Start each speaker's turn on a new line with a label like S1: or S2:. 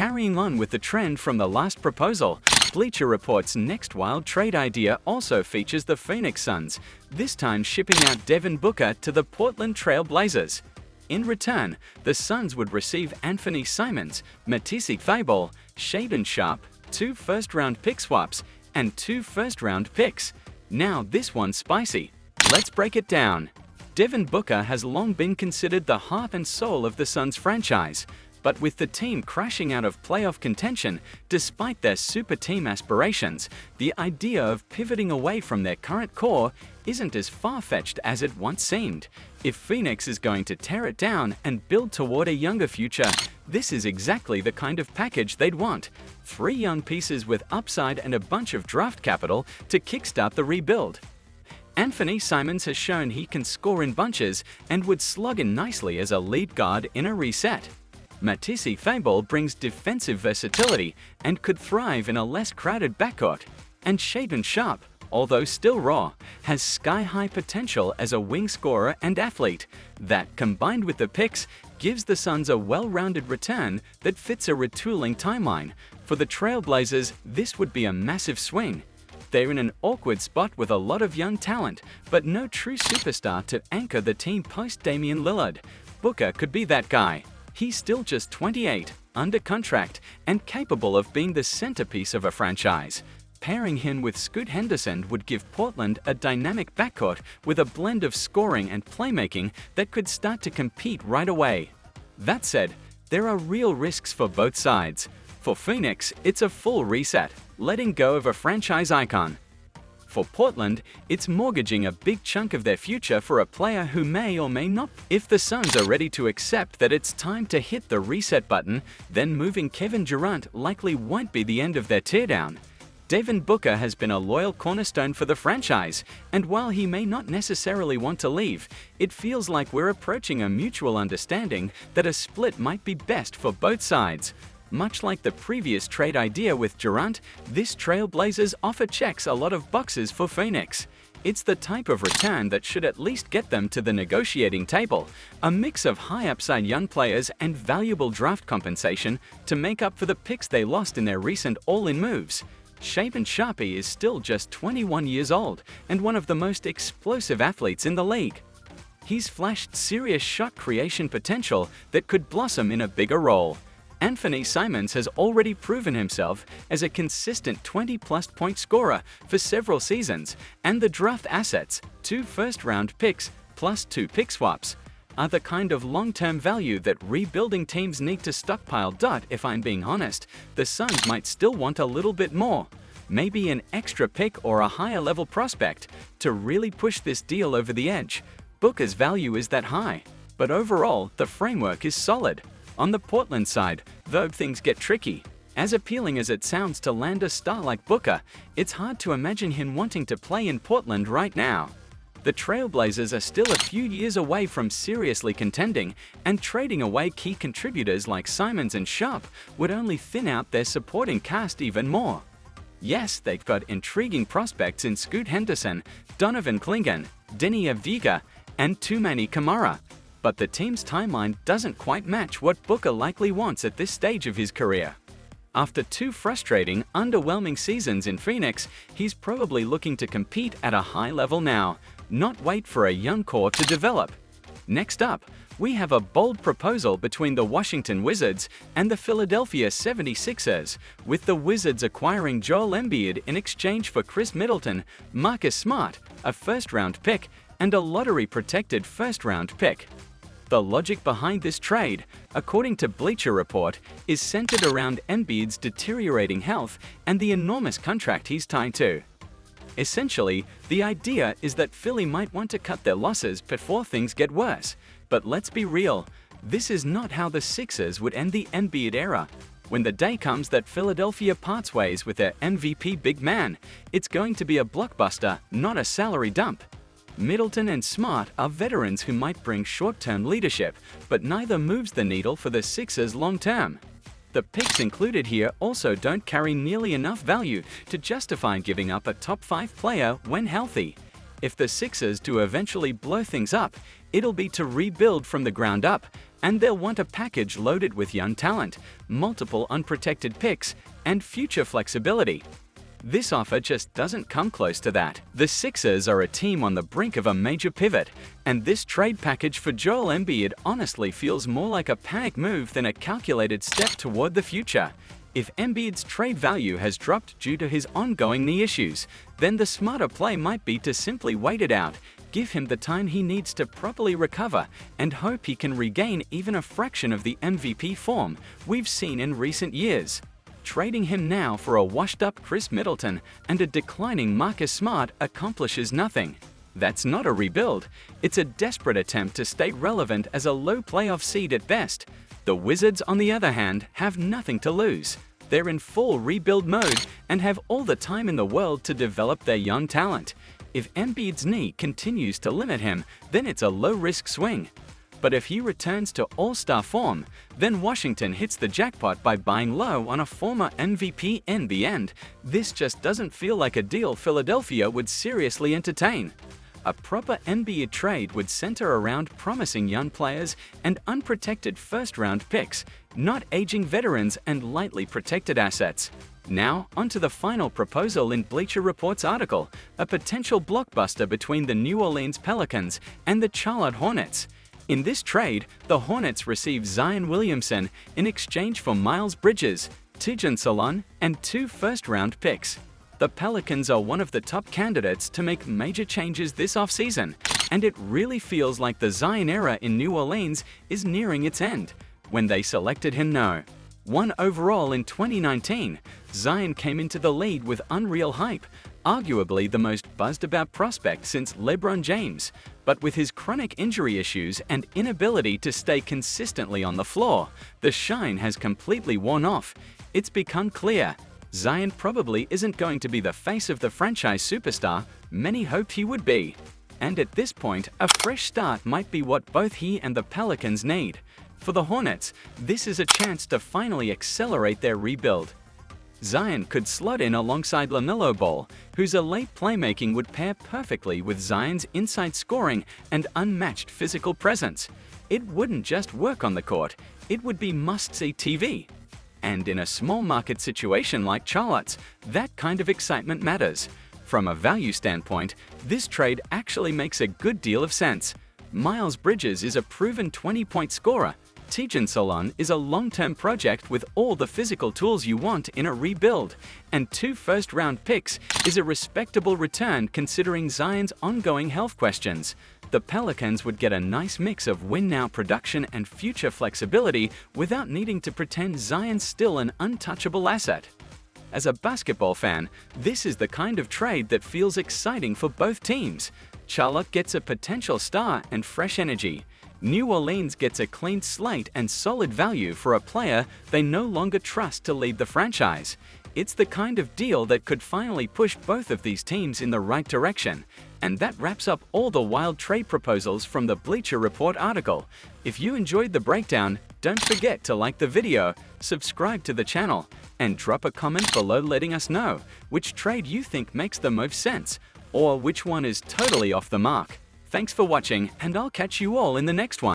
S1: Carrying on with the trend from the last proposal, Bleacher Report's next wild trade idea also features the Phoenix Suns, this time shipping out Devin Booker to the Portland Trail Blazers. In return, the Suns would receive Anthony Simons, Matisse Thybulle, Shaedon Sharpe, 2 first-round pick swaps, and 2 first-round picks. Now this one's spicy. Let's break it down. Devin Booker has long been considered the heart and soul of the Suns franchise, but with the team crashing out of playoff contention despite their super team aspirations, the idea of pivoting away from their current core isn't as far-fetched as it once seemed. If Phoenix is going to tear it down and build toward a younger future, this is exactly the kind of package they'd want. 3 young pieces with upside and a bunch of draft capital to kickstart the rebuild. Anthony Simons has shown he can score in bunches and would slug in nicely as a lead guard in a reset. Matisse Thybulle brings defensive versatility and could thrive in a less crowded backcourt. And Shaedon Sharpe, although still raw, has sky-high potential as a wing scorer and athlete. That, combined with the picks, gives the Suns a well-rounded return that fits a retooling timeline. For the Trailblazers, this would be a massive swing. They're in an awkward spot with a lot of young talent, but no true superstar to anchor the team post-Damian Lillard. Booker could be that guy. He's still just 28, under contract, and capable of being the centerpiece of a franchise. Pairing him with Scoot Henderson would give Portland a dynamic backcourt with a blend of scoring and playmaking that could start to compete right away. That said, there are real risks for both sides. For Phoenix, it's a full reset, letting go of a franchise icon. For Portland, it's mortgaging a big chunk of their future for a player who may or may not. If the Suns are ready to accept that it's time to hit the reset button, then moving Kevin Durant likely won't be the end of their teardown. Devin Booker has been a loyal cornerstone for the franchise, and while he may not necessarily want to leave, it feels like we're approaching a mutual understanding that a split might be best for both sides. Much like the previous trade idea with Durant, this Trailblazers offer checks a lot of boxes for Phoenix. It's the type of return that should at least get them to the negotiating table, a mix of high-upside young players and valuable draft compensation to make up for the picks they lost in their recent all-in moves. Shaedon Sharpe is still just 21 years old and one of the most explosive athletes in the league. He's flashed serious shot creation potential that could blossom in a bigger role. Anthony Simons has already proven himself as a consistent 20-plus point scorer for several seasons, and the draft assets, 2 first-round picks plus 2 pick swaps, are the kind of long-term value that rebuilding teams need to stockpile. If I'm being honest, the Suns might still want a little bit more, maybe an extra pick or a higher-level prospect, to really push this deal over the edge. Booker's value is that high, but overall, the framework is solid. On the Portland side, though, things get tricky. As appealing as it sounds to land a star like Booker, it's hard to imagine him wanting to play in Portland right now. The Trailblazers are still a few years away from seriously contending, and trading away key contributors like Simons and Sharpe would only thin out their supporting cast even more. Yes, they've got intriguing prospects in Scoot Henderson, Donovan Clingan, Denny Avdija, and Toumani Camara, but the team's timeline doesn't quite match what Booker likely wants at this stage of his career. After 2 frustrating, underwhelming seasons in Phoenix, he's probably looking to compete at a high level now, not wait for a young core to develop. Next up, we have a bold proposal between the Washington Wizards and the Philadelphia 76ers, with the Wizards acquiring Joel Embiid in exchange for Chris Middleton, Marcus Smart, a first-round pick, and a lottery-protected first-round pick. The logic behind this trade, according to Bleacher Report, is centered around Embiid's deteriorating health and the enormous contract he's tied to. Essentially, the idea is that Philly might want to cut their losses before things get worse. But let's be real, this is not how the Sixers would end the Embiid era. When the day comes that Philadelphia parts ways with their MVP big man, it's going to be a blockbuster, not a salary dump. Middleton and Smart are veterans who might bring short-term leadership, but neither moves the needle for the Sixers long-term. The picks included here also don't carry nearly enough value to justify giving up a top-5 player when healthy. If the Sixers do eventually blow things up, it'll be to rebuild from the ground up, and they'll want a package loaded with young talent, multiple unprotected picks, and future flexibility. This offer just doesn't come close to that. The Sixers are a team on the brink of a major pivot, and this trade package for Joel Embiid honestly feels more like a panic move than a calculated step toward the future. If Embiid's trade value has dropped due to his ongoing knee issues, then the smarter play might be to simply wait it out, give him the time he needs to properly recover, and hope he can regain even a fraction of the MVP form we've seen in recent years. Trading him now for a washed-up Chris Middleton and a declining Marcus Smart accomplishes nothing. That's not a rebuild. It's a desperate attempt to stay relevant as a low playoff seed at best. The Wizards, on the other hand, have nothing to lose. They're in full rebuild mode and have all the time in the world to develop their young talent. If Embiid's knee continues to limit him, then it's a low-risk swing. But if he returns to all-star form, then Washington hits the jackpot by buying low on a former MVP in the end. This just doesn't feel like a deal Philadelphia would seriously entertain. A proper NBA trade would center around promising young players and unprotected first-round picks, not aging veterans and lightly protected assets. Now, onto the final proposal in Bleacher Report's article, a potential blockbuster between the New Orleans Pelicans and the Charlotte Hornets. In this trade, the Hornets receive Zion Williamson in exchange for Miles Bridges, Tijan Solon, and 2 first-round picks. The Pelicans are one of the top candidates to make major changes this offseason, and it really feels like the Zion era in New Orleans is nearing its end. When they selected him, 1 overall in 2019, Zion came into the league with unreal hype, arguably the most buzzed-about prospect since LeBron James. But with his chronic injury issues and inability to stay consistently on the floor, the shine has completely worn off. It's become clear Zion probably isn't going to be the face of the franchise superstar many hoped he would be. And at this point, a fresh start might be what both he and the Pelicans need. For the Hornets, this is a chance to finally accelerate their rebuild. Zion could slot in alongside LaMelo Ball, whose elite playmaking would pair perfectly with Zion's inside scoring and unmatched physical presence. It wouldn't just work on the court, it would be must-see TV. And in a small market situation like Charlotte's, that kind of excitement matters. From a value standpoint, this trade actually makes a good deal of sense. Miles Bridges is a proven 20-point scorer. Tijan Solon is a long-term project with all the physical tools you want in a rebuild, and 2 first-round picks is a respectable return considering Zion's ongoing health questions. The Pelicans would get a nice mix of win-now production and future flexibility without needing to pretend Zion's still an untouchable asset. As a basketball fan, this is the kind of trade that feels exciting for both teams. Charlotte gets a potential star and fresh energy. New Orleans gets a clean slate and solid value for a player they no longer trust to lead the franchise. It's the kind of deal that could finally push both of these teams in the right direction. And that wraps up all the wild trade proposals from the Bleacher Report article. If you enjoyed the breakdown, don't forget to like the video, subscribe to the channel, and drop a comment below letting us know which trade you think makes the most sense, or which one is totally off the mark. Thanks for watching, and I'll catch you all in the next one.